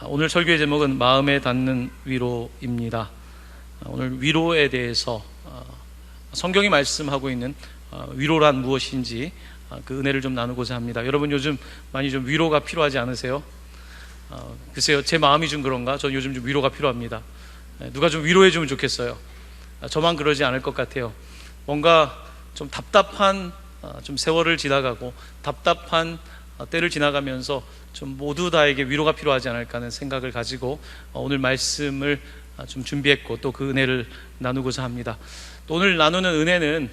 오늘 설교의 제목은 마음에 닿는 위로입니다. 오늘 위로에 대해서 성경이 말씀하고 있는 위로란 무엇인지 그 은혜를 좀 나누고자 합니다. 여러분 요즘 많이 좀 위로가 필요하지 않으세요? 글쎄요, 제 마음이 좀 그런가? 저 요즘 좀 위로가 필요합니다. 누가 좀 위로해 주면 좋겠어요. 저만 그러지 않을 것 같아요. 뭔가 좀 답답한 좀 세월을 지나가고 답답한 때를 지나가면서 좀 모두 다에게 위로가 필요하지 않을까 하는 생각을 가지고 오늘 말씀을 좀 준비했고 또 그 은혜를 나누고자 합니다. 또 오늘 나누는 은혜는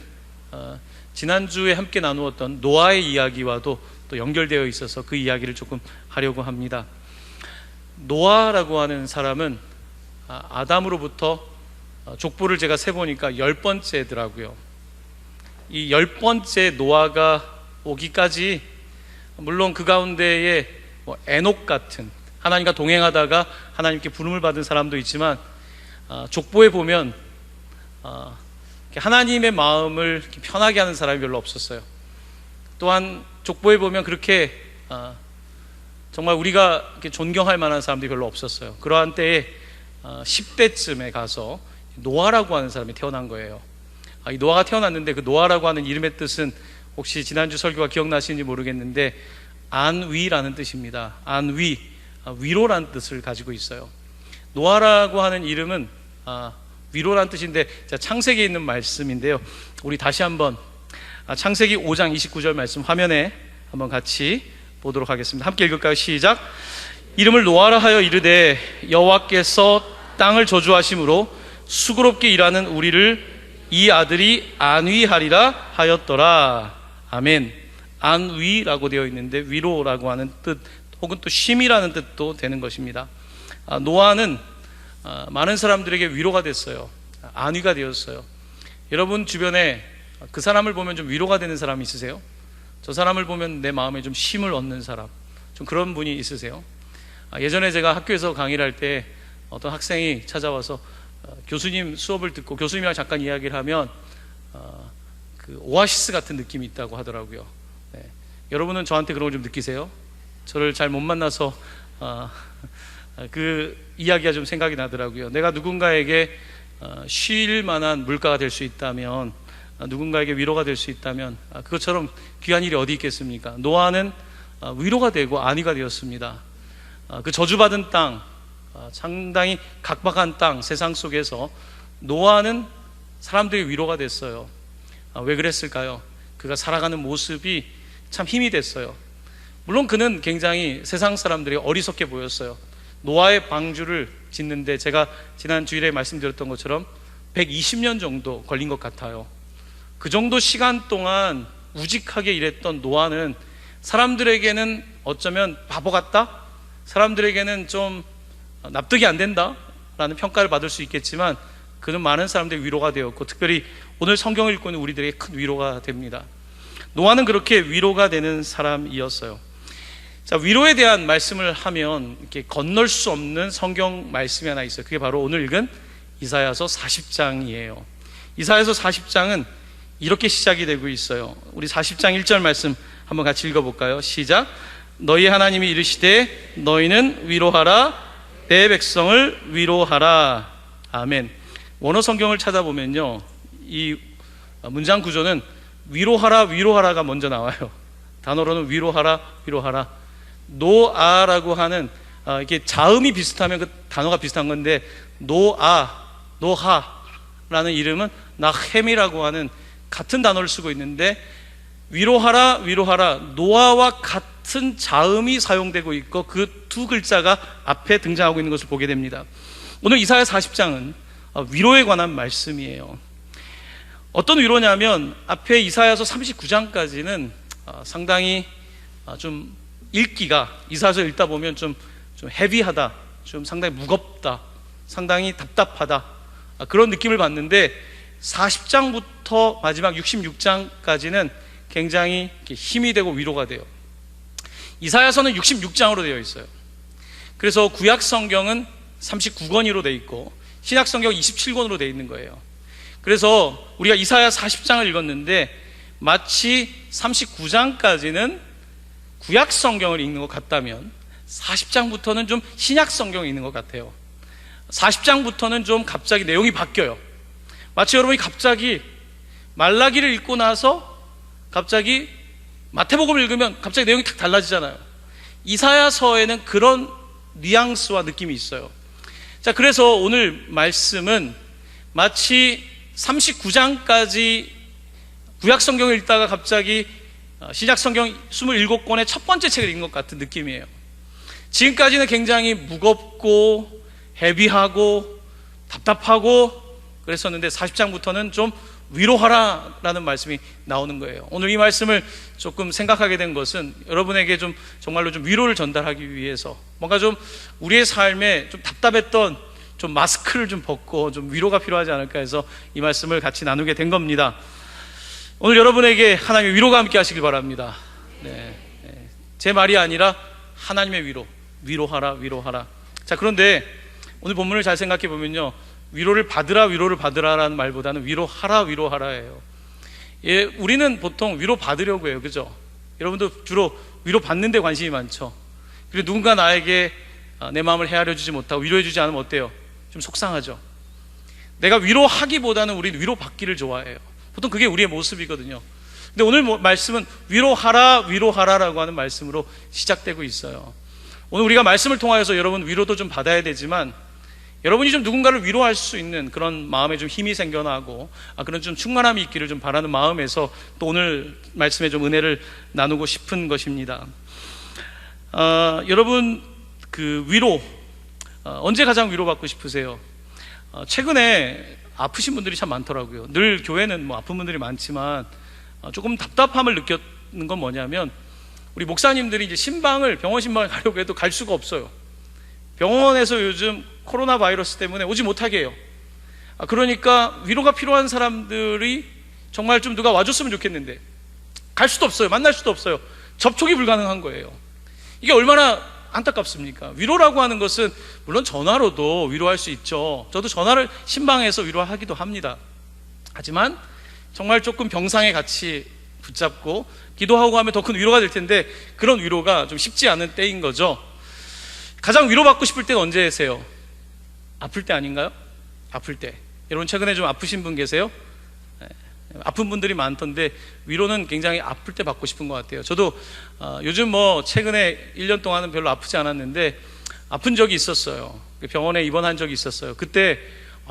지난주에 함께 나누었던 노아의 이야기와도 또 연결되어 있어서 그 이야기를 조금 하려고 합니다. 노아라고 하는 사람은 아담으로부터 족보를 제가 세보니까 10번째더라고요. 이 10번째 노아가 오기까지 물론 그 가운데에 에녹 같은 하나님과 동행하다가 하나님께 부름을 받은 사람도 있지만 족보에 보면 하나님의 마음을 편하게 하는 사람이 별로 없었어요. 또한 족보에 보면 그렇게 정말 우리가 이렇게 존경할 만한 사람들이 별로 없었어요. 그러한 때에 10대쯤에 가서 노아라고 하는 사람이 태어난 거예요. 이 노아가 태어났는데 그 노아라고 하는 이름의 뜻은 혹시 지난주 설교가 기억나시는지 모르겠는데 안위라는 뜻입니다. 안위, 위로라는 뜻을 가지고 있어요. 노아라고 하는 이름은 위로라는 뜻인데 창세기에 있는 말씀인데요. 우리 다시 한번 창세기 5장 29절 말씀 화면에 한번 같이 보도록 하겠습니다. 함께 읽을까요? 시작. 이름을 노아라 하여 이르되 여호와께서 땅을 저주하심으로 수고롭게 일하는 우리를 이 아들이 안위하리라 하였더라. 아멘. 안위라고 되어 있는데 위로라고 하는 뜻 혹은 또 쉼이라는 뜻도 되는 것입니다. 노아는 많은 사람들에게 위로가 됐어요. 안위가 되었어요. 여러분 주변에 그 사람을 보면 좀 위로가 되는 사람이 있으세요? 저 사람을 보면 내 마음에 좀 쉼을 얻는 사람, 좀 그런 분이 있으세요? 예전에 제가 학교에서 강의를 할 때 어떤 학생이 찾아와서 교수님 수업을 듣고 교수님이랑 잠깐 이야기를 하면 그 오아시스 같은 느낌이 있다고 하더라고요. 네. 여러분은 저한테 그런 걸 좀 느끼세요? 저를 잘 못 만나서 그 이야기가 좀 생각이 나더라고요. 내가 누군가에게 쉴 만한 물가가 될 수 있다면, 누군가에게 위로가 될 수 있다면 그것처럼 귀한 일이 어디 있겠습니까? 노아는 위로가 되고 안위가 되었습니다. 그 저주받은 땅, 상당히 각박한 땅, 세상 속에서 노아는 사람들의 위로가 됐어요. 왜 그랬을까요? 그가 살아가는 모습이 참 힘이 됐어요. 물론 그는 굉장히 세상 사람들이 어리석게 보였어요. 노아의 방주를 짓는데 제가 지난 주일에 말씀드렸던 것처럼 120년 정도 걸린 것 같아요. 그 정도 시간 동안 우직하게 일했던 노아는 사람들에게는 어쩌면 바보 같다? 사람들에게는 좀 납득이 안 된다? 라는 평가를 받을 수 있겠지만 그는 많은 사람들의 위로가 되었고 특별히 오늘 성경을 읽고 있는 우리들에게 큰 위로가 됩니다. 노아는 그렇게 위로가 되는 사람이었어요. 자, 위로에 대한 말씀을 하면 이렇게 건널 수 없는 성경 말씀이 하나 있어요. 그게 바로 오늘 읽은 이사야서 40장이에요. 이사야서 40장은 이렇게 시작이 되고 있어요. 우리 40장 1절 말씀 한번 같이 읽어볼까요? 시작. 너희 하나님이 이르시되 너희는 위로하라 내 백성을 위로하라. 아멘. 원어 성경을 찾아보면요, 이 문장 구조는 위로하라 위로하라가 먼저 나와요. 단어로는 위로하라 위로하라. 노아라고 하는 이게 자음이 비슷하면 그 단어가 비슷한 건데 노아, 노하라는 이름은 나햄이라고 하는 같은 단어를 쓰고 있는데 위로하라 위로하라 노아와 같은 자음이 사용되고 있고 그 두 글자가 앞에 등장하고 있는 것을 보게 됩니다. 오늘 이사야 40장은 위로에 관한 말씀이에요. 어떤 위로냐면 앞에 이사야서 39장까지는 상당히 좀 읽기가 이사야서 읽다 보면 좀 헤비하다, 좀 상당히 무겁다, 상당히 답답하다 그런 느낌을 받는데 40장부터 마지막 66장까지는 굉장히 힘이 되고 위로가 돼요. 이사야서는 66장으로 되어 있어요. 그래서 구약 성경은 39권으로 되어 있고 신약 성경은 27권으로 되어 있는 거예요. 그래서 우리가 이사야 40장을 읽었는데 마치 39장까지는 구약 성경을 읽는 것 같다면 40장부터는 좀 신약 성경에 있는 것 같아요. 40장부터는 좀 갑자기 내용이 바뀌어요. 마치 여러분이 갑자기 말라기를 읽고 나서 갑자기 마태복음을 읽으면 갑자기 내용이 탁 달라지잖아요. 이사야서에는 그런 뉘앙스와 느낌이 있어요. 자, 그래서 오늘 말씀은 마치 39장까지 구약 성경을 읽다가 갑자기 신약 성경 27권의 첫 번째 책을 읽은 것 같은 느낌이에요. 지금까지는 굉장히 무겁고 헤비하고 답답하고 그랬었는데 40장부터는 좀 위로하라라는 말씀이 나오는 거예요. 오늘 이 말씀을 조금 생각하게 된 것은 여러분에게 좀 정말로 좀 위로를 전달하기 위해서 뭔가 좀 우리의 삶에 좀 답답했던 좀 마스크를 좀 벗고 좀 위로가 필요하지 않을까 해서 이 말씀을 같이 나누게 된 겁니다. 오늘 여러분에게 하나님의 위로가 함께 하시길 바랍니다. 제 말이 아니라 하나님의 위로하라, 위로하라. 자, 그런데 오늘 본문을 잘 생각해 보면요, 위로를 받으라라는 말보다는 위로하라예요. 예, 우리는 보통 위로 받으려고 해요, 그죠? 여러분도 주로 위로 받는 데 관심이 많죠. 그리고 누군가 나에게 내 마음을 헤아려 주지 못하고 위로해 주지 않으면 어때요? 좀 속상하죠. 내가 위로하기보다는 우리는 위로받기를 좋아해요. 보통 그게 우리의 모습이거든요. 근데 오늘 말씀은 위로하라라고 하는 말씀으로 시작되고 있어요. 오늘 우리가 말씀을 통하여서 여러분 위로도 좀 받아야 되지만 여러분이 좀 누군가를 위로할 수 있는 그런 마음에 좀 힘이 생겨나고 그런 좀 충만함이 있기를 좀 바라는 마음에서 또 오늘 말씀에 좀 은혜를 나누고 싶은 것입니다. 여러분 그 위로 언제 가장 위로받고 싶으세요? 최근에 아프신 분들이 참 많더라고요. 늘 교회는 뭐 아픈 분들이 많지만 조금 답답함을 느꼈는 건 뭐냐면 우리 목사님들이 이제 병원 신방을 가려고 해도 갈 수가 없어요. 병원에서 요즘 코로나 바이러스 때문에 오지 못하게 해요. 그러니까 위로가 필요한 사람들이 정말 좀 누가 와줬으면 좋겠는데 갈 수도 없어요. 만날 수도 없어요. 접촉이 불가능한 거예요. 이게 얼마나 안타깝습니까? 위로라고 하는 것은 물론 전화로도 위로할 수 있죠. 저도 전화를 신방에서 위로하기도 합니다. 하지만 정말 조금 병상에 같이 붙잡고 기도하고 하면 더 큰 위로가 될 텐데 그런 위로가 좀 쉽지 않은 때인 거죠. 가장 위로받고 싶을 때는 언제세요? 아플 때 아닌가요? 아플 때. 여러분 최근에 좀 아프신 분 계세요? 아픈 분들이 많던데 위로는 굉장히 아플 때 받고 싶은 것 같아요. 저도 요즘 뭐 최근에 1년 동안은 별로 아프지 않았는데 아픈 적이 있었어요. 병원에 입원한 적이 있었어요. 그때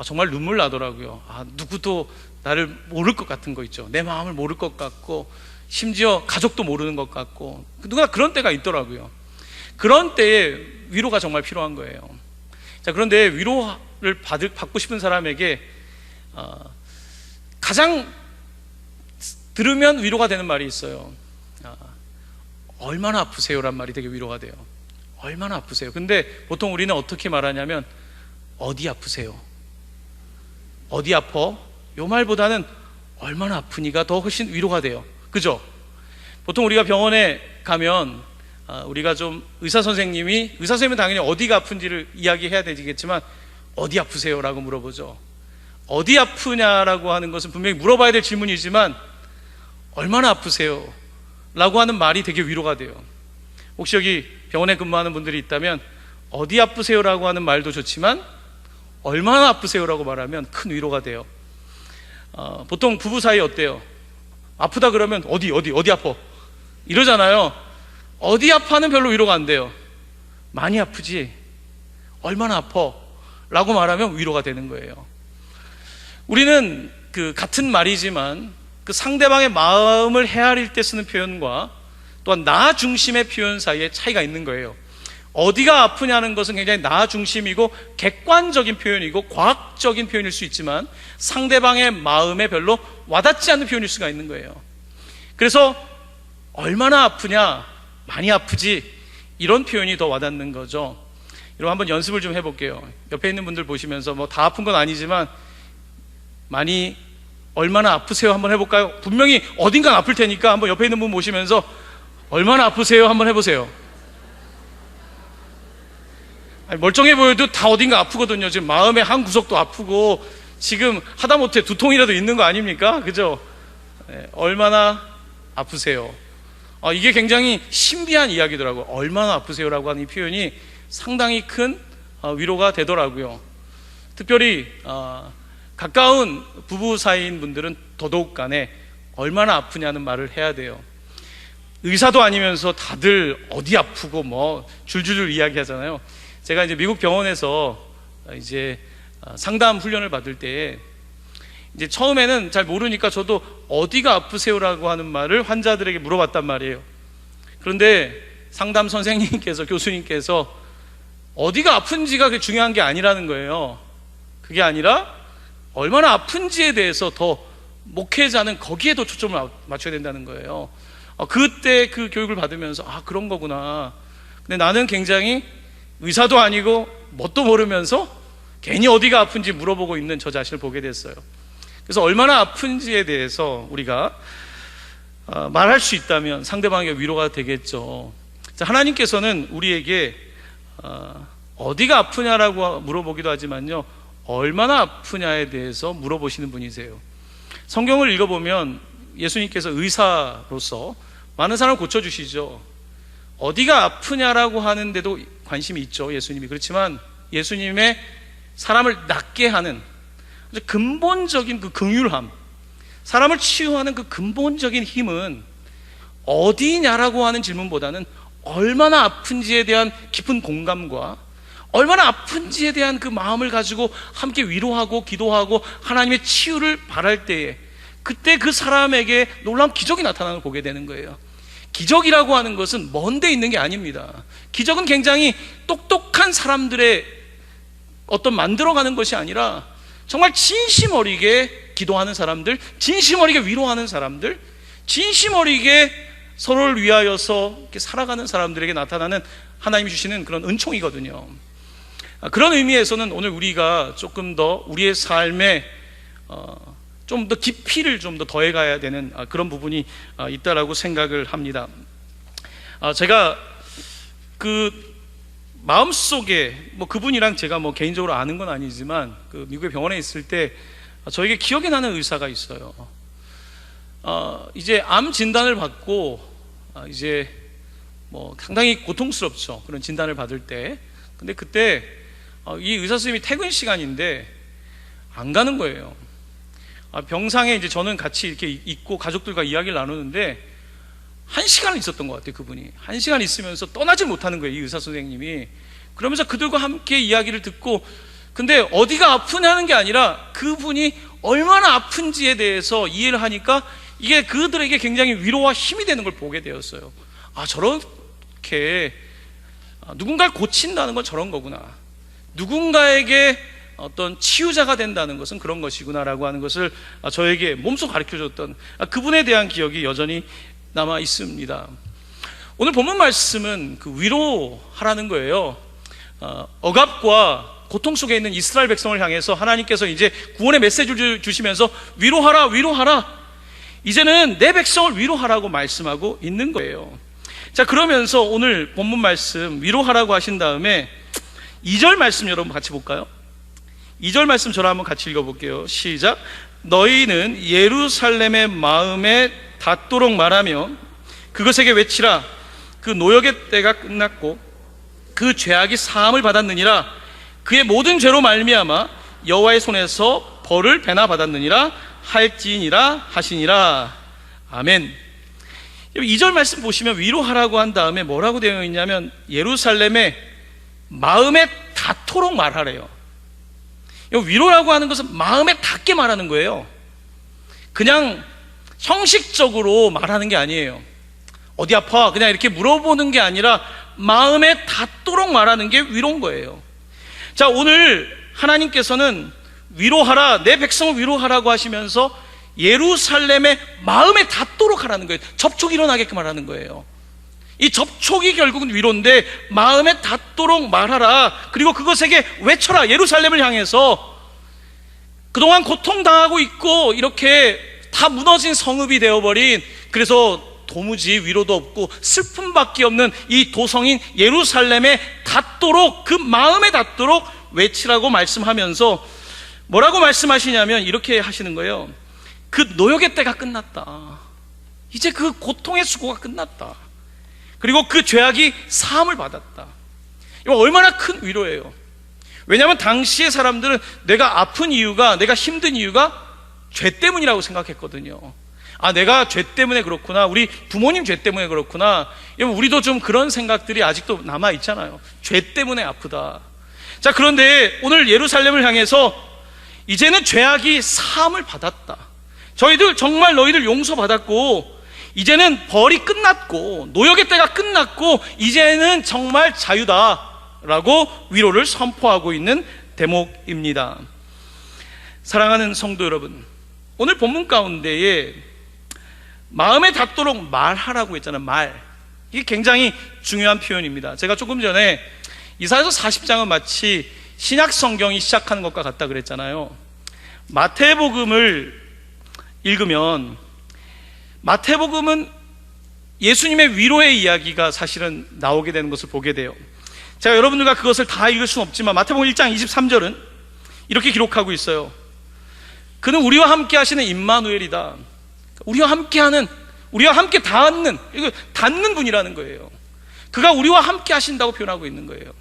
정말 눈물 나더라고요. 누구도 나를 모를 것 같은 거 있죠. 내 마음을 모를 것 같고 심지어 가족도 모르는 것 같고 누구나 그런 때가 있더라고요. 그런 때에 위로가 정말 필요한 거예요. 자, 그런데 위로를 받고 싶은 사람에게 가장 들으면 위로가 되는 말이 있어요. 얼마나 아프세요란 말이 되게 위로가 돼요. 얼마나 아프세요. 근데 보통 우리는 어떻게 말하냐면 어디 아프세요? 어디 아파? 요 말보다는 얼마나 아프니가 더 훨씬 위로가 돼요. 그죠? 보통 우리가 병원에 가면 우리가 좀 의사 선생님은 당연히 어디가 아픈지를 이야기해야 되겠지만 어디 아프세요? 라고 물어보죠. 어디 아프냐라고 하는 것은 분명히 물어봐야 될 질문이지만 얼마나 아프세요? 라고 하는 말이 되게 위로가 돼요. 혹시 여기 병원에 근무하는 분들이 있다면 어디 아프세요? 라고 하는 말도 좋지만 얼마나 아프세요? 라고 말하면 큰 위로가 돼요. 보통 부부 사이 어때요? 아프다 그러면 어디 아파? 이러잖아요. 어디 아파는 별로 위로가 안 돼요. 많이 아프지? 얼마나 아파? 라고 말하면 위로가 되는 거예요. 우리는 그 같은 말이지만 그 상대방의 마음을 헤아릴 때 쓰는 표현과 또한 나 중심의 표현 사이에 차이가 있는 거예요. 어디가 아프냐는 것은 굉장히 나 중심이고 객관적인 표현이고 과학적인 표현일 수 있지만 상대방의 마음에 별로 와닿지 않는 표현일 수가 있는 거예요. 그래서 얼마나 아프냐, 많이 아프지, 이런 표현이 더 와닿는 거죠. 여러분 한번 연습을 좀 해볼게요. 옆에 있는 분들 보시면서 뭐 다 아픈 건 아니지만 많이 얼마나 아프세요 한번 해볼까요? 분명히 어딘간 아플 테니까 한번 옆에 있는 분 보시면서 얼마나 아프세요 한번 해보세요. 멀쩡해 보여도 다 어딘가 아프거든요. 지금 마음의 한 구석도 아프고 지금 하다못해 두통이라도 있는 거 아닙니까? 그죠? 얼마나 아프세요? 이게 굉장히 신비한 이야기더라고요. 얼마나 아프세요라고 하는 이 표현이 상당히 큰 위로가 되더라고요. 특별히 가까운 부부 사이인 분들은 더더욱 간에 얼마나 아프냐는 말을 해야 돼요. 의사도 아니면서 다들 어디 아프고 뭐 줄줄줄 이야기하잖아요. 제가 이제 미국 병원에서 이제 상담 훈련을 받을 때 이제 처음에는 잘 모르니까 저도 어디가 아프세요라고 하는 말을 환자들에게 물어봤단 말이에요. 그런데 상담 선생님께서, 교수님께서 어디가 아픈지가 그게 중요한 게 아니라는 거예요. 그게 아니라 얼마나 아픈지에 대해서 더 목회자는 거기에 더 초점을 맞춰야 된다는 거예요. 그때 그 교육을 받으면서 그런 거구나. 근데 나는 굉장히 의사도 아니고 뭣도 모르면서 괜히 어디가 아픈지 물어보고 있는 저 자신을 보게 됐어요. 그래서 얼마나 아픈지에 대해서 우리가 말할 수 있다면 상대방에게 위로가 되겠죠. 하나님께서는 우리에게 어디가 아프냐라고 물어보기도 하지만요, 얼마나 아프냐에 대해서 물어보시는 분이세요. 성경을 읽어보면 예수님께서 의사로서 많은 사람을 고쳐주시죠. 어디가 아프냐라고 하는데도 관심이 있죠, 예수님이. 그렇지만 예수님의 사람을 낫게 하는 근본적인 그 긍휼함, 사람을 치유하는 그 근본적인 힘은 어디냐라고 하는 질문보다는 얼마나 아픈지에 대한 깊은 공감과 얼마나 아픈지에 대한 그 마음을 가지고 함께 위로하고 기도하고 하나님의 치유를 바랄 때에 그때 그 사람에게 놀라운 기적이 나타나는 걸 보게 되는 거예요. 기적이라고 하는 것은 먼 데 있는 게 아닙니다. 기적은 굉장히 똑똑한 사람들의 어떤 만들어가는 것이 아니라 정말 진심 어리게 기도하는 사람들, 진심 어리게 위로하는 사람들, 진심 어리게 서로를 위하여서 이렇게 살아가는 사람들에게 나타나는 하나님이 주시는 그런 은총이거든요. 그런 의미에서는 오늘 우리가 조금 더 우리의 삶에 좀 더 깊이를 좀 더 더해가야 되는 그런 부분이 있다라고 생각을 합니다. 제가 그 마음속에 그분이랑 제가 개인적으로 아는 건 아니지만 그 미국의 병원에 있을 때 저에게 기억이 나는 의사가 있어요. 이제 암 진단을 받고 이제 상당히 고통스럽죠, 그런 진단을 받을 때. 근데 그때 이 의사 선생님이 퇴근 시간인데 안 가는 거예요. 병상에 이제 저는 같이 이렇게 있고 가족들과 이야기를 나누는데 1시간을 있었던 것 같아요. 그분이 1시간 있으면서 떠나지 못하는 거예요, 이 의사 선생님이. 그러면서 그들과 함께 이야기를 듣고, 근데 어디가 아프냐는 게 아니라 그분이 얼마나 아픈지에 대해서 이해를 하니까 이게 그들에게 굉장히 위로와 힘이 되는 걸 보게 되었어요. 저렇게 누군가를 고친다는 건 저런 거구나, 누군가에게 어떤 치유자가 된다는 것은 그런 것이구나라고 하는 것을 저에게 몸소 가르쳐줬던 그분에 대한 기억이 여전히 남아 있습니다. 오늘 본문 말씀은 그 위로하라는 거예요. 억압과 고통 속에 있는 이스라엘 백성을 향해서 하나님께서 이제 구원의 메시지를 주시면서 위로하라, 위로하라, 이제는 내 백성을 위로하라고 말씀하고 있는 거예요. 자, 그러면서 오늘 본문 말씀 위로하라고 하신 다음에 2절 말씀 여러분 같이 볼까요? 2절 말씀 저랑 한번 같이 읽어볼게요. 시작. 너희는 예루살렘의 마음에 닿도록 말하며 그것에게 외치라. 그 노역의 때가 끝났고 그 죄악이 사함을 받았느니라. 그의 모든 죄로 말미암아 여호와의 손에서 벌을 배나 받았느니라 할지니라 하시니라. 아멘. 2절 말씀 보시면 위로하라고 한 다음에 뭐라고 되어 있냐면 예루살렘의 마음에 닿도록 말하래요. 위로라고 하는 것은 마음에 닿게 말하는 거예요. 그냥 형식적으로 말하는 게 아니에요. 어디 아파? 그냥 이렇게 물어보는 게 아니라 마음에 닿도록 말하는 게 위로인 거예요. 자, 오늘 하나님께서는 위로하라, 내 백성을 위로하라고 하시면서 예루살렘의 마음에 닿도록 하라는 거예요. 접촉이 일어나게끔 하라는 거예요. 이 접촉이 결국은 위로인데 마음에 닿도록 말하라. 그리고 그것에게 외쳐라. 예루살렘을 향해서 그동안 고통당하고 있고 이렇게 다 무너진 성읍이 되어버린, 그래서 도무지 위로도 없고 슬픔밖에 없는 이 도성인 예루살렘에 닿도록, 그 마음에 닿도록 외치라고 말씀하면서 뭐라고 말씀하시냐면 이렇게 하시는 거예요. 그 노역의 때가 끝났다. 이제 그 고통의 수고가 끝났다. 그리고 그 죄악이 사함을 받았다. 이거 얼마나 큰 위로예요. 왜냐하면 당시의 사람들은 내가 아픈 이유가, 내가 힘든 이유가 죄 때문이라고 생각했거든요. 아, 내가 죄 때문에 그렇구나, 우리 부모님 죄 때문에 그렇구나. 우리도 좀 그런 생각들이 아직도 남아있잖아요. 죄 때문에 아프다. 자, 그런데 오늘 예루살렘을 향해서 이제는 죄악이 사함을 받았다. 저희들 정말 너희들 용서받았고 이제는 벌이 끝났고 노역의 때가 끝났고 이제는 정말 자유다라고 위로를 선포하고 있는 대목입니다. 사랑하는 성도 여러분, 오늘 본문 가운데에 마음에 닿도록 말하라고 했잖아요. 말. 이게 굉장히 중요한 표현입니다. 제가 조금 전에 이사야서 40장은 마치 신약 성경이 시작하는 것과 같다 그랬잖아요. 마태복음을 읽으면, 마태복음은 예수님의 위로의 이야기가 사실은 나오게 되는 것을 보게 돼요. 제가 여러분들과 그것을 다 읽을 수는 없지만 마태복음 1장 23절은 이렇게 기록하고 있어요. 그는 우리와 함께 하시는 임마누엘이다. 우리와 함께하는, 우리와 함께 닿는, 이거 닿는 분이라는 거예요. 그가 우리와 함께 하신다고 표현하고 있는 거예요.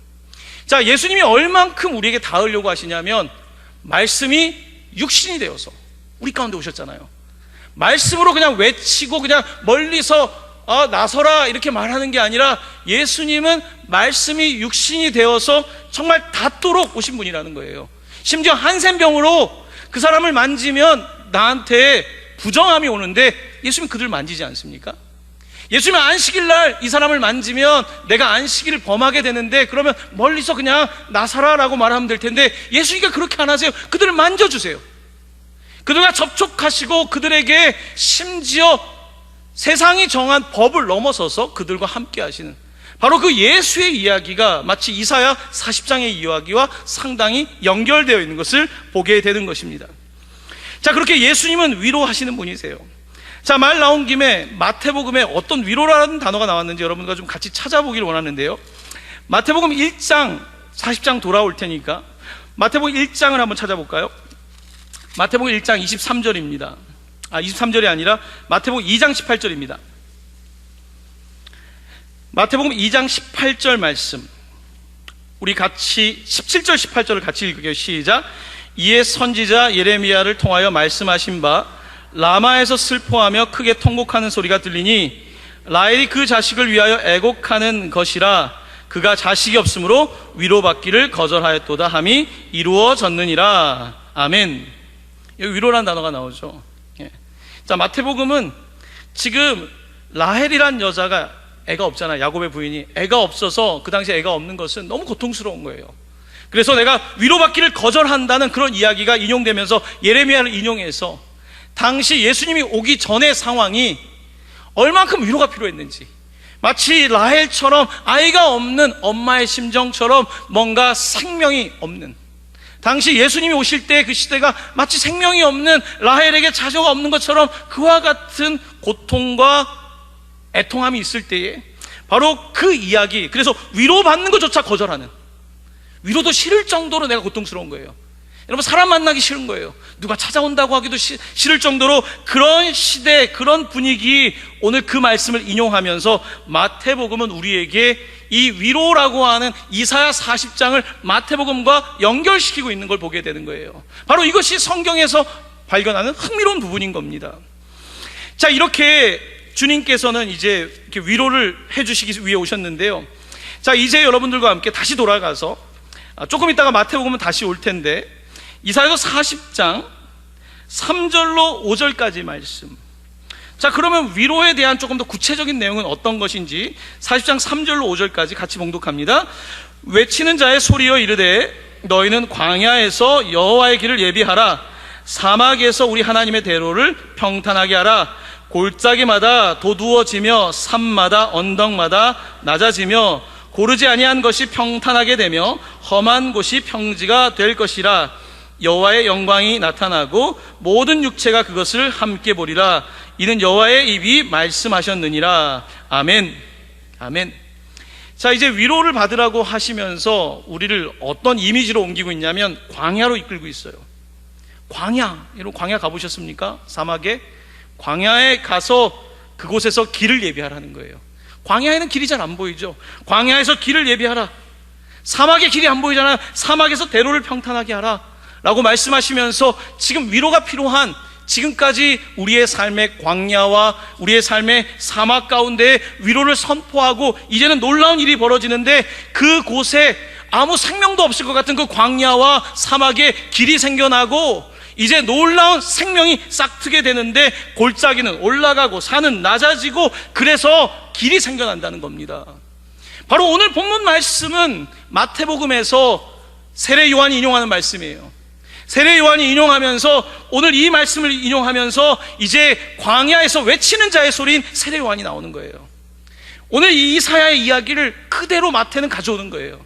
자, 예수님이 얼만큼 우리에게 닿으려고 하시냐면 말씀이 육신이 되어서 우리 가운데 오셨잖아요. 말씀으로 그냥 외치고 그냥 멀리서 나서라 이렇게 말하는 게 아니라 예수님은 말씀이 육신이 되어서 정말 닿도록 오신 분이라는 거예요. 심지어 한센병으로 그 사람을 만지면 나한테 부정함이 오는데 예수님은 그들 만지지 않습니까? 예수님은 안식일 날 이 사람을 만지면 내가 안식일을 범하게 되는데 그러면 멀리서 그냥 나서라라고 말하면 될 텐데 예수님이 그렇게 안 하세요. 그들을 만져주세요. 그들과 접촉하시고 그들에게 심지어 세상이 정한 법을 넘어서서 그들과 함께 하시는, 바로 그 예수의 이야기가 마치 이사야 40장의 이야기와 상당히 연결되어 있는 것을 보게 되는 것입니다. 자, 그렇게 예수님은 위로하시는 분이세요. 자, 말 나온 김에 마태복음에 어떤 위로라는 단어가 나왔는지 여러분과 좀 같이 찾아보기를 원하는데요. 마태복음 1장 40장 돌아올 테니까 마태복음 1장을 한번 찾아볼까요? 마태복음 1장 23절입니다. 23절이 아니라 마태복음 2장 18절입니다. 마태복음 2장 18절 말씀, 우리 같이 17절 18절을 같이 읽을게요. 시작. 이에 선지자 예레미야를 통하여 말씀하신 바 라마에서 슬퍼하며 크게 통곡하는 소리가 들리니 라헬이 그 자식을 위하여 애곡하는 것이라. 그가 자식이 없으므로 위로받기를 거절하였도다 함이 이루어졌느니라. 아멘. 여기 위로라는 단어가 나오죠. 자, 마태복음은 지금 라헬이란 여자가 애가 없잖아요. 야곱의 부인이 애가 없어서, 그 당시에 애가 없는 것은 너무 고통스러운 거예요. 그래서 내가 위로받기를 거절한다는 그런 이야기가 인용되면서 예레미야를 인용해서 당시 예수님이 오기 전의 상황이 얼만큼 위로가 필요했는지, 마치 라헬처럼 아이가 없는 엄마의 심정처럼 뭔가 생명이 없는, 당시 예수님이 오실 때 그 시대가 마치 생명이 없는 라헬에게 자녀가 없는 것처럼 그와 같은 고통과 애통함이 있을 때에 바로 그 이야기, 그래서 위로받는 것조차 거절하는, 위로도 싫을 정도로 내가 고통스러운 거예요. 여러분, 사람 만나기 싫은 거예요. 누가 찾아온다고 하기도 싫을 정도로 그런 시대, 그런 분위기, 오늘 그 말씀을 인용하면서 마태복음은 우리에게 이 위로라고 하는 이사야 40장을 마태복음과 연결시키고 있는 걸 보게 되는 거예요. 바로 이것이 성경에서 발견하는 흥미로운 부분인 겁니다. 자, 이렇게 주님께서는 이제 이렇게 위로를 해주시기 위해 오셨는데요. 자, 이제 여러분들과 함께 다시 돌아가서 조금 있다가 마태복음은 다시 올 텐데 이사야서 40장 3절로 5절까지 말씀. 자, 그러면 위로에 대한 조금 더 구체적인 내용은 어떤 것인지 40장 3절로 5절까지 같이 봉독합니다. 외치는 자의 소리여 이르되 너희는 광야에서 여호와의 길을 예비하라. 사막에서 우리 하나님의 대로를 평탄하게 하라. 골짜기마다 도두어지며 산마다 언덕마다 낮아지며 고르지 아니한 것이 평탄하게 되며 험한 곳이 평지가 될 것이라. 여호와의 영광이 나타나고 모든 육체가 그것을 함께 보리라. 이는 여호와의 입이 말씀하셨느니라. 아멘. 아멘. 자, 이제 위로를 받으라고 하시면서 우리를 어떤 이미지로 옮기고 있냐면 광야로 이끌고 있어요. 광야, 여러분 광야 가보셨습니까? 사막에 광야에 가서 그곳에서 길을 예비하라는 거예요. 광야에는 길이 잘 안 보이죠. 광야에서 길을 예비하라. 사막에 길이 안 보이잖아요. 사막에서 대로를 평탄하게 하라 라고 말씀하시면서 지금 위로가 필요한, 지금까지 우리의 삶의 광야와 우리의 삶의 사막 가운데 위로를 선포하고 이제는 놀라운 일이 벌어지는데, 그곳에 아무 생명도 없을 것 같은 그 광야와 사막에 길이 생겨나고 이제 놀라운 생명이 싹트게 되는데, 골짜기는 올라가고 산은 낮아지고 그래서 길이 생겨난다는 겁니다. 바로 오늘 본문 말씀은 마태복음에서 세례 요한이 인용하는 말씀이에요. 세례 요한이 인용하면서, 오늘 이 말씀을 인용하면서 이제 광야에서 외치는 자의 소리인 세례 요한이 나오는 거예요. 오늘 이 이사야의 이야기를 그대로 마태는 가져오는 거예요.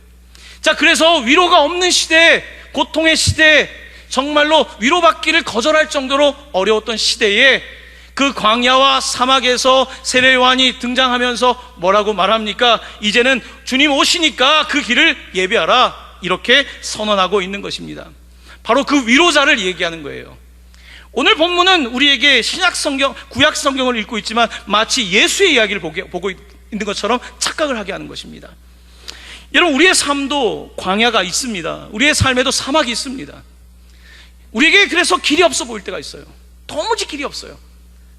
자, 그래서 위로가 없는 시대, 고통의 시대, 정말로 위로받기를 거절할 정도로 어려웠던 시대에 그 광야와 사막에서 세례 요한이 등장하면서 뭐라고 말합니까? 이제는 주님 오시니까 그 길을 예비하라, 이렇게 선언하고 있는 것입니다. 바로 그 위로자를 얘기하는 거예요. 오늘 본문은 우리에게 신약 성경, 구약 성경을 읽고 있지만 마치 예수의 이야기를 보고 있는 것처럼 착각을 하게 하는 것입니다. 여러분, 우리의 삶도 광야가 있습니다. 우리의 삶에도 사막이 있습니다. 우리에게 그래서 길이 없어 보일 때가 있어요. 도무지 길이 없어요.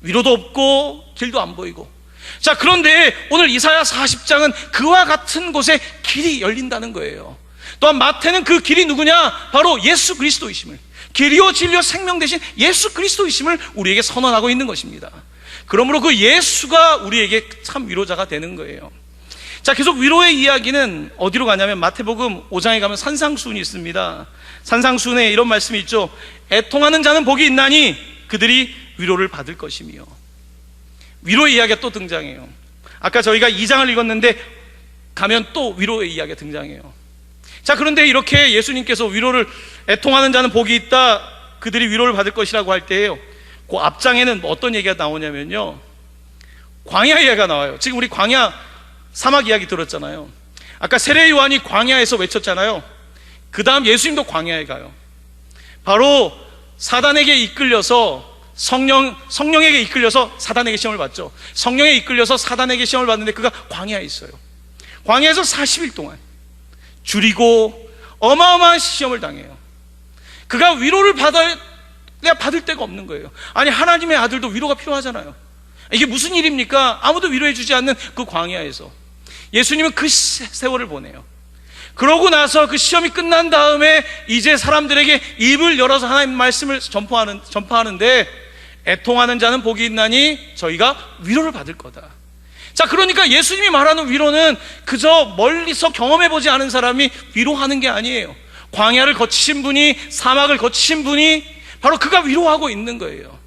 위로도 없고 길도 안 보이고. 자, 그런데 오늘 이사야 40장은 그와 같은 곳에 길이 열린다는 거예요. 또한 마태는 그 길이 누구냐? 바로 예수 그리스도이심을, 길이요 진리요 생명 되신 예수 그리스도이심을 우리에게 선언하고 있는 것입니다. 그러므로 그 예수가 우리에게 참 위로자가 되는 거예요. 자, 계속 위로의 이야기는 어디로 가냐면 마태복음 5장에 가면 산상수훈이 있습니다. 산상수훈에 이런 말씀이 있죠. 애통하는 자는 복이 있나니 그들이 위로를 받을 것이며. 위로의 이야기가 또 등장해요. 아까 저희가 2장을 읽었는데 가면 또 위로의 이야기가 등장해요. 자, 그런데 이렇게 예수님께서 위로를, 애통하는 자는 복이 있다, 그들이 위로를 받을 것이라고 할 때에요, 그 앞장에는 어떤 얘기가 나오냐면요, 광야 이야기가 나와요. 지금 우리 광야 사막 이야기 들었잖아요. 아까 세례 요한이 광야에서 외쳤잖아요. 그 다음 예수님도 광야에 가요. 바로 사단에게 이끌려서 성령에게 이끌려서 사단에게 시험을 받죠. 성령에 이끌려서 사단에게 시험을 받는데 그가 광야에 있어요. 광야에서 40일 동안 줄이고 어마어마한 시험을 당해요. 그가 위로를 받을 데가 없는 거예요. 아니, 하나님의 아들도 위로가 필요하잖아요. 이게 무슨 일입니까? 아무도 위로해 주지 않는 그 광야에서 예수님은 그 세월을 보내요. 그러고 나서 그 시험이 끝난 다음에 이제 사람들에게 입을 열어서 하나님의 말씀을 전파하는데, 애통하는 자는 복이 있나니 저희가 위로를 받을 거다. 자, 그러니까 예수님이 말하는 위로는 그저 멀리서 경험해보지 않은 사람이 위로하는 게 아니에요. 광야를 거치신 분이, 사막을 거치신 분이 바로 그가 위로하고 있는 거예요.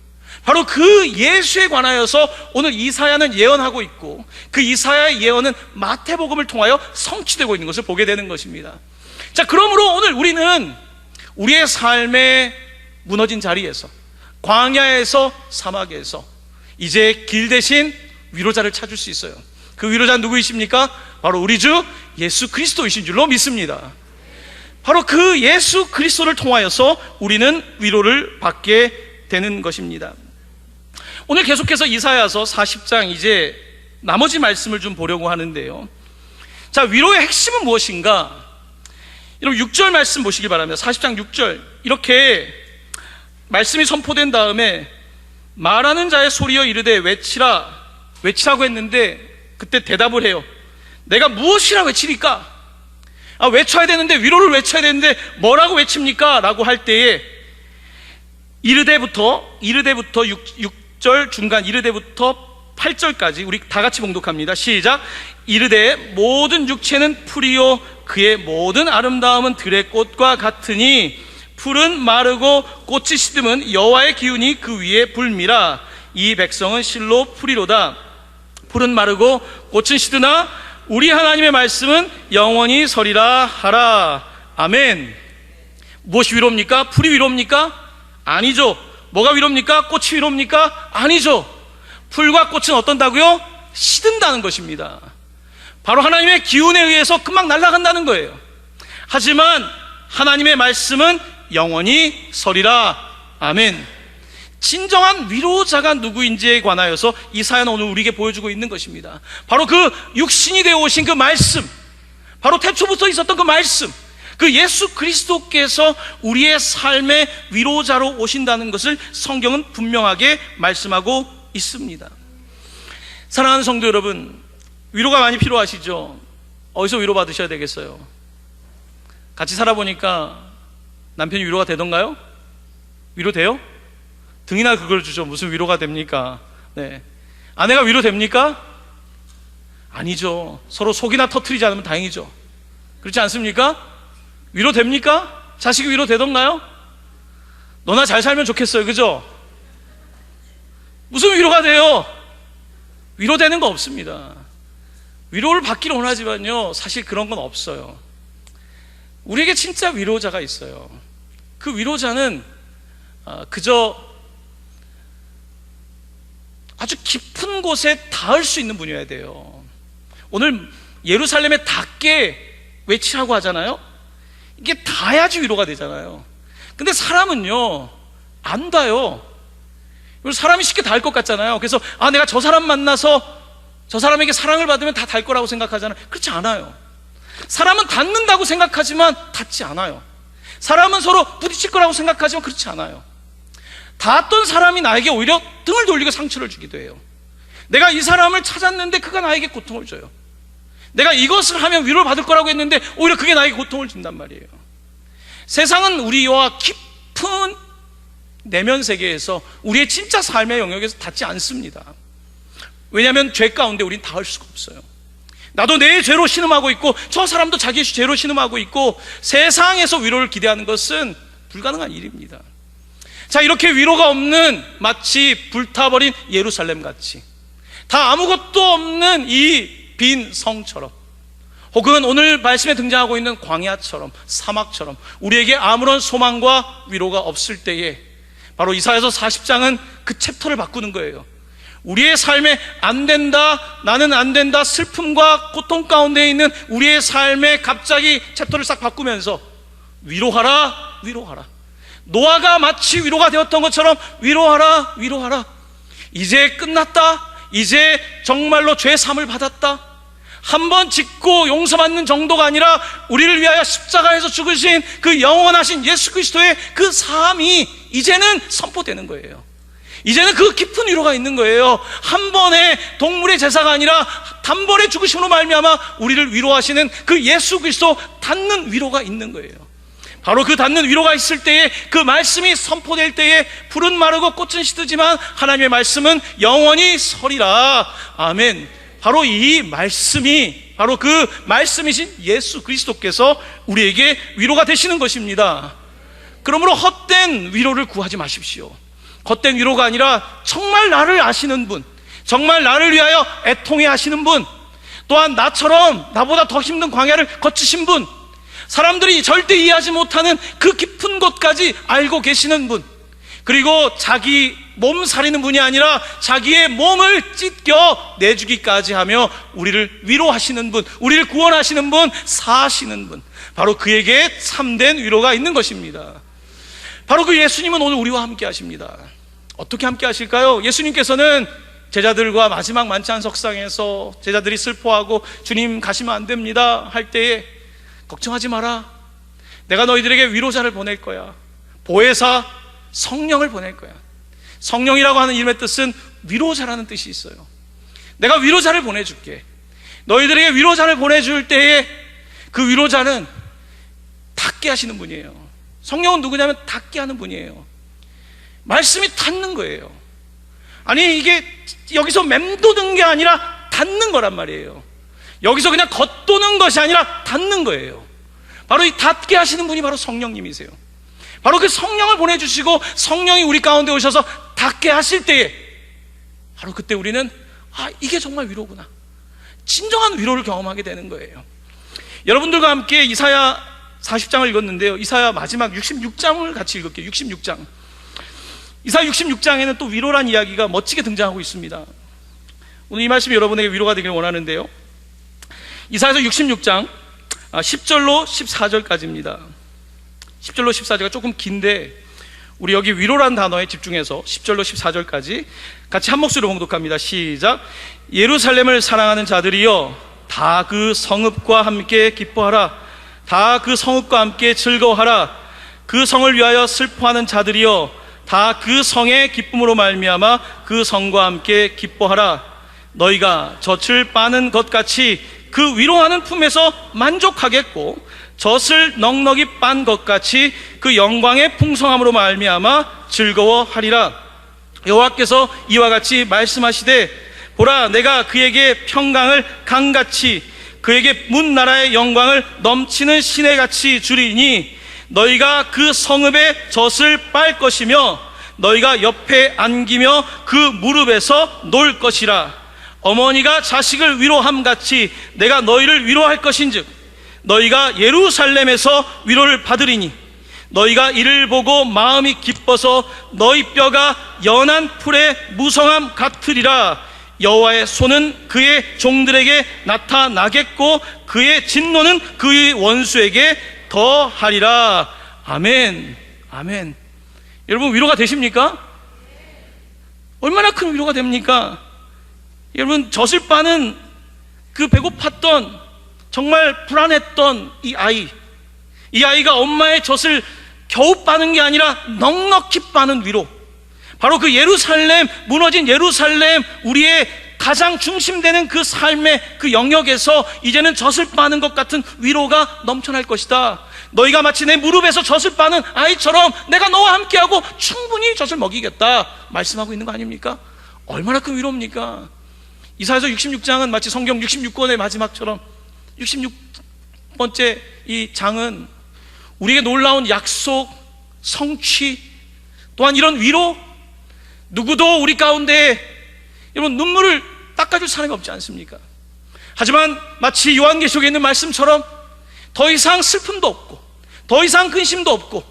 바로 그 예수에 관하여서 오늘 이사야는 예언하고 있고, 그 이사야의 예언은 마태복음을 통하여 성취되고 있는 것을 보게 되는 것입니다. 자, 그러므로 오늘 우리는 우리의 삶의 무너진 자리에서, 광야에서, 사막에서 이제 길 대신 위로자를 찾을 수 있어요. 그 위로자는 누구이십니까? 바로 우리 주 예수 그리스도이신 줄로 믿습니다. 바로 그 예수 그리스도를 통하여서 우리는 위로를 받게 되는 것입니다. 오늘 계속해서 이사야서 40장 이제 나머지 말씀을 좀 보려고 하는데요. 자, 위로의 핵심은 무엇인가? 여러분 6절 말씀 보시기 바랍니다. 40장 6절 이렇게 말씀이 선포된 다음에, 말하는 자의 소리여 이르되 외치라고 했는데 그때 대답을 해요. 내가 무엇이라 외치리까? 외쳐야 되는데, 위로를 외쳐야 되는데 뭐라고 외칩니까? 라고 할 때에 이르되부터 6절 중간 이르되부터 8절까지 우리 다 같이 봉독합니다. 시작. 이르되 모든 육체는 풀이요 그의 모든 아름다움은 들의 꽃과 같으니 풀은 마르고 꽃이 시듬은 여호와의 기운이 그 위에 불미라. 이 백성은 실로 풀이로다. 풀은 마르고 꽃은 시드나 우리 하나님의 말씀은 영원히 서리라 하라. 아멘. 무엇이 위로입니까? 풀이 위로입니까? 아니죠. 뭐가 위로입니까? 꽃이 위로입니까? 아니죠. 풀과 꽃은 어떤다고요? 시든다는 것입니다. 바로 하나님의 기운에 의해서 금방 날아간다는 거예요. 하지만 하나님의 말씀은 영원히 서리라. 아멘. 진정한 위로자가 누구인지에 관하여서 이 사연은 오늘 우리에게 보여주고 있는 것입니다. 바로 그 육신이 되어 오신 그 말씀, 바로 태초부터 있었던 그 말씀, 그 예수 그리스도께서 우리의 삶의 위로자로 오신다는 것을 성경은 분명하게 말씀하고 있습니다. 사랑하는 성도 여러분, 위로가 많이 필요하시죠? 어디서 위로받으셔야 되겠어요? 같이 살아보니까 남편이 위로가 되던가요? 위로돼요? 등이나 그걸 주죠. 무슨 위로가 됩니까? 네. 아내가 위로됩니까? 아니죠. 서로 속이나 터뜨리지 않으면 다행이죠. 그렇지 않습니까? 위로됩니까? 자식이 위로되던가요? 너나 잘 살면 좋겠어요. 그죠? 무슨 위로가 돼요? 위로되는 거 없습니다. 위로를 받기를 원하지만요, 사실 그런 건 없어요. 우리에게 진짜 위로자가 있어요. 그 위로자는 그저 아주 깊은 곳에 닿을 수 있는 분이어야 돼요. 오늘 예루살렘에 닿게 외치라고 하잖아요. 이게 닿아야지 위로가 되잖아요. 근데 사람은요, 안 닿아요. 사람이 쉽게 닿을 것 같잖아요. 그래서 내가 저 사람 만나서 저 사람에게 사랑을 받으면 다 닿을 거라고 생각하잖아요. 그렇지 않아요. 사람은 닿는다고 생각하지만 닿지 않아요. 사람은 서로 부딪힐 거라고 생각하지만 그렇지 않아요. 닿았던 사람이 나에게 오히려 등을 돌리고 상처를 주기도 해요. 내가 이 사람을 찾았는데 그가 나에게 고통을 줘요. 내가 이것을 하면 위로를 받을 거라고 했는데 오히려 그게 나에게 고통을 준단 말이에요. 세상은 우리와 깊은 내면 세계에서 우리의 진짜 삶의 영역에서 닿지 않습니다. 왜냐하면 죄 가운데 우린 닿을 수가 없어요. 나도 내 죄로 신음하고 있고 저 사람도 자기 죄로 신음하고 있고 세상에서 위로를 기대하는 것은 불가능한 일입니다. 자, 이렇게 위로가 없는 마치 불타버린 예루살렘 같이 다 아무것도 없는 이 빈 성처럼, 혹은 오늘 말씀에 등장하고 있는 광야처럼, 사막처럼 우리에게 아무런 소망과 위로가 없을 때에 바로 이사야서 40장은 그 챕터를 바꾸는 거예요. 우리의 삶에 안 된다, 나는 안 된다, 슬픔과 고통 가운데 있는 우리의 삶에 갑자기 챕터를 싹 바꾸면서 위로하라, 위로하라. 노아가 마치 위로가 되었던 것처럼 위로하라, 위로하라. 이제 끝났다. 이제 정말로 죄 사함을 받았다. 한 번 짓고 용서받는 정도가 아니라 우리를 위하여 십자가에서 죽으신 그 영원하신 예수 그리스도의 그 사함이 이제는 선포되는 거예요. 이제는 그 깊은 위로가 있는 거예요. 한 번의 동물의 제사가 아니라 단번에 죽으심으로 말미암아 우리를 위로하시는 그 예수 그리스도 닿는 위로가 있는 거예요. 바로 그 닿는 위로가 있을 때에, 그 말씀이 선포될 때에 풀은 마르고 꽃은 시들지만 하나님의 말씀은 영원히 서리라. 아멘. 바로 이 말씀이, 바로 그 말씀이신 예수 그리스도께서 우리에게 위로가 되시는 것입니다. 그러므로 헛된 위로를 구하지 마십시오. 헛된 위로가 아니라 정말 나를 아시는 분, 정말 나를 위하여 애통해 하시는 분, 또한 나처럼 나보다 더 힘든 광야를 거치신 분, 사람들이 절대 이해하지 못하는 그 깊은 곳까지 알고 계시는 분, 그리고 자기 몸 사리는 분이 아니라 자기의 몸을 찢겨 내주기까지 하며 우리를 위로하시는 분, 우리를 구원하시는 분, 사하시는 분, 바로 그에게 참된 위로가 있는 것입니다. 바로 그 예수님은 오늘 우리와 함께 하십니다. 어떻게 함께 하실까요? 예수님께서는 제자들과 마지막 만찬 석상에서 제자들이 슬퍼하고 주님 가시면 안 됩니다 할 때에 걱정하지 마라. 내가 너희들에게 위로자를 보낼 거야. 보혜사 성령을 보낼 거야. 성령이라고 하는 이름의 뜻은 위로자라는 뜻이 있어요. 내가 위로자를 보내줄게. 너희들에게 위로자를 보내줄 때에 그 위로자는 닿게 하시는 분이에요. 성령은 누구냐면 닿게 하는 분이에요. 말씀이 닿는 거예요. 아니, 이게 여기서 맴도는 게 아니라 닿는 거란 말이에요. 여기서 그냥 겉도는 것이 아니라 닿는 거예요. 바로 이 닿게 하시는 분이 바로 성령님이세요. 바로 그 성령을 보내주시고 성령이 우리 가운데 오셔서 닿게 하실 때에 바로 그때 우리는 이게 정말 위로구나, 진정한 위로를 경험하게 되는 거예요. 여러분들과 함께 이사야 40장을 읽었는데요, 이사야 마지막 66장을 같이 읽을게요. 66장. 이사야 66장에는 또 위로란 이야기가 멋지게 등장하고 있습니다. 오늘 이 말씀이 여러분에게 위로가 되길 원하는데요, 이사야서 66장 10절로 14절까지입니다. 10절로 14절가 조금 긴데 우리 여기 위로란 단어에 집중해서 10절로 14절까지 같이 한 목소리로 봉독합니다. 시작. 예루살렘을 사랑하는 자들이여 다 그 성읍과 함께 기뻐하라. 다 그 성읍과 함께 즐거워하라. 그 성을 위하여 슬퍼하는 자들이여 다 그 성의 기쁨으로 말미암아 그 성과 함께 기뻐하라. 너희가 젖을 빠는 것 같이 그 위로하는 품에서 만족하겠고 젖을 넉넉이 빤 것 같이 그 영광의 풍성함으로 말미암아 즐거워하리라. 여호와께서 이와 같이 말씀하시되 보라 내가 그에게 평강을 강같이 그에게 문 나라의 영광을 넘치는 시내같이 주리니 너희가 그 성읍의 젖을 빨 것이며 너희가 옆에 안기며 그 무릎에서 놀 것이라. 어머니가 자식을 위로함같이 내가 너희를 위로할 것인즉 너희가 예루살렘에서 위로를 받으리니 너희가 이를 보고 마음이 기뻐서 너희 뼈가 연한 풀의 무성함 같으리라. 여호와의 손은 그의 종들에게 나타나겠고 그의 진노는 그의 원수에게 더하리라. 아멘. 아멘. 여러분 위로가 되십니까? 얼마나 큰 위로가 됩니까? 여러분 젖을 빠는 그 배고팠던 정말 불안했던 이 아이가 엄마의 젖을 겨우 빠는 게 아니라 넉넉히 빠는 위로, 바로 그 예루살렘, 무너진 예루살렘, 우리의 가장 중심되는 그 삶의 그 영역에서 이제는 젖을 빠는 것 같은 위로가 넘쳐날 것이다. 너희가 마치 내 무릎에서 젖을 빠는 아이처럼 내가 너와 함께하고 충분히 젖을 먹이겠다 말씀하고 있는 거 아닙니까? 얼마나 큰 위로입니까? 이사야서 66장은 마치 성경 66권의 마지막처럼 66번째 이 장은 우리에게 놀라운 약속, 성취, 또한 이런 위로, 누구도 우리 가운데 여러분 눈물을 닦아줄 사람이 없지 않습니까? 하지만 마치 요한계시록에 있는 말씀처럼 더 이상 슬픔도 없고 더 이상 근심도 없고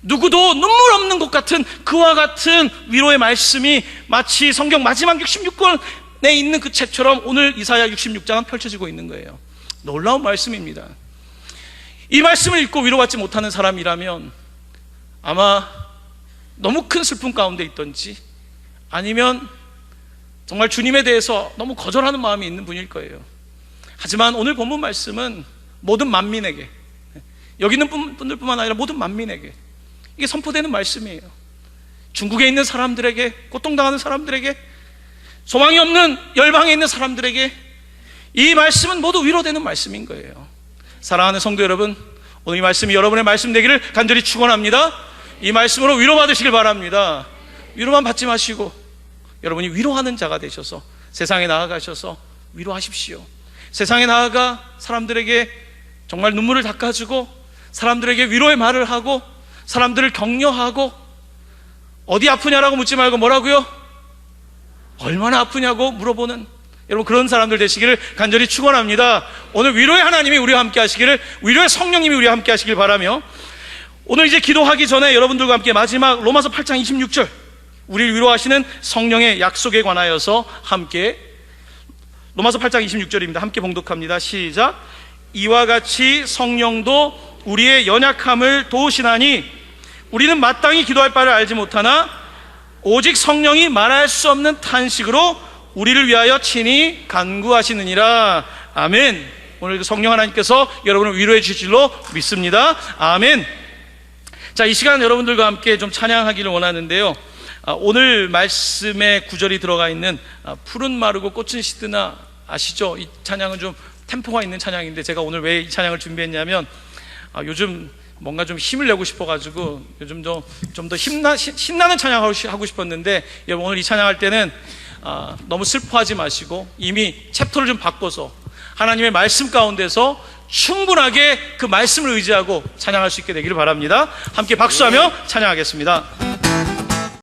누구도 눈물 없는 것 같은 그와 같은 위로의 말씀이 마치 성경 마지막 66권에 있는 그 책처럼 오늘 이사야 66장은 펼쳐지고 있는 거예요. 놀라운 말씀입니다. 이 말씀을 읽고 위로받지 못하는 사람이라면 아마 너무 큰 슬픔 가운데 있던지 아니면 정말 주님에 대해서 너무 거절하는 마음이 있는 분일 거예요. 하지만 오늘 본문 말씀은 모든 만민에게, 여기 있는 분들뿐만 아니라 모든 만민에게 이게 선포되는 말씀이에요. 중국에 있는 사람들에게, 고통당하는 사람들에게, 소망이 없는 열방에 있는 사람들에게 이 말씀은 모두 위로되는 말씀인 거예요. 사랑하는 성도 여러분, 오늘 이 말씀이 여러분의 말씀 되기를 간절히 축원합니다. 이 말씀으로 위로받으시길 바랍니다. 위로만 받지 마시고 여러분이 위로하는 자가 되셔서 세상에 나아가셔서 위로하십시오. 세상에 나아가 사람들에게 정말 눈물을 닦아주고 사람들에게 위로의 말을 하고 사람들을 격려하고, 어디 아프냐라고 묻지 말고 뭐라고요? 얼마나 아프냐고 물어보는 여러분 그런 사람들 되시기를 간절히 축원합니다. 오늘 위로의 하나님이 우리와 함께 하시기를, 위로의 성령님이 우리와 함께 하시길 바라며, 오늘 이제 기도하기 전에 여러분들과 함께 마지막 로마서 8장 26절 우리를 위로하시는 성령의 약속에 관하여서 함께, 로마서 8장 26절입니다. 함께 봉독합니다. 시작. 이와 같이 성령도 우리의 연약함을 도우시나니 우리는 마땅히 기도할 바를 알지 못하나 오직 성령이 말할 수 없는 탄식으로 우리를 위하여 친히 간구하시느니라. 아멘. 오늘도 성령 하나님께서 여러분을 위로해 주실 줄로 믿습니다. 아멘. 자, 이 시간 여러분들과 함께 좀 찬양하기를 원하는데요, 오늘 말씀에 구절이 들어가 있는 푸른 마르고 꽃은 시드나 아시죠? 이 찬양은 좀 템포가 있는 찬양인데 제가 오늘 왜 이 찬양을 준비했냐면 요즘 뭔가 좀 힘을 내고 싶어가지고 요즘 좀 더 신나는 찬양을 하고 싶었는데, 여러분 오늘 이 찬양할 때는 너무 슬퍼하지 마시고 이미 챕터를 좀 바꿔서 하나님의 말씀 가운데서 충분하게 그 말씀을 의지하고 찬양할 수 있게 되기를 바랍니다. 함께 박수하며 찬양하겠습니다.